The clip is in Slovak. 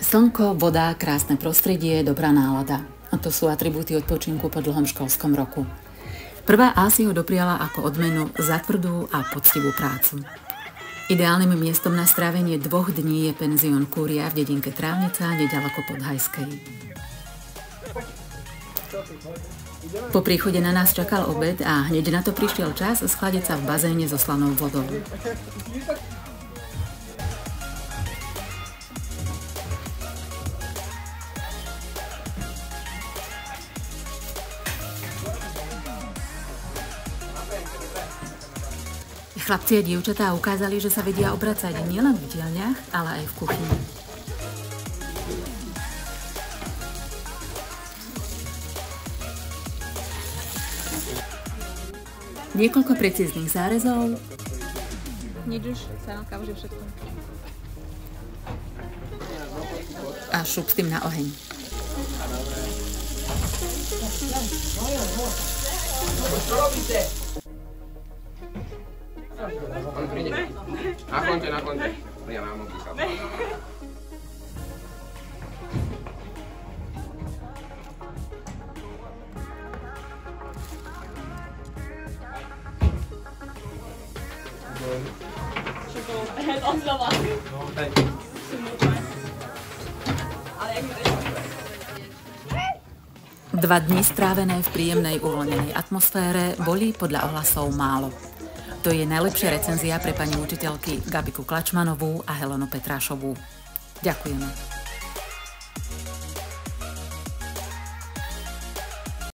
Slnko, voda, krásne prostredie, dobrá nálada. A to sú atribúty odpočinku po dlhom školskom roku. Prvá A si ho dopriala ako odmenu za tvrdú a poctivú prácu. Ideálnym miestom na strávenie 2 dní je penzión Kúria v dedinke Trávnica, neďaleko Podhajskej. Po príchode na nás čakal obed a hneď na to prišiel čas schladiť sa v bazéne so slanou vodou. Chlapci a dievčatá ukázali, že sa vedia obracať nielen v dielňach, ale aj v kuchyni. Niekoľko precíznych zárezov. Nič už, sa náka už je všetko. A šup s tým na oheň. Čo robíte? On príde. Na konte. Ja mám opísal. Dva dni strávené v príjemnej uvoľnenej atmosfére boli podľa ohlasov málo. To je najlepšia recenzia pre pani učiteľky Gabiku Klačmanovú a Helenu Petrášovú. Ďakujeme.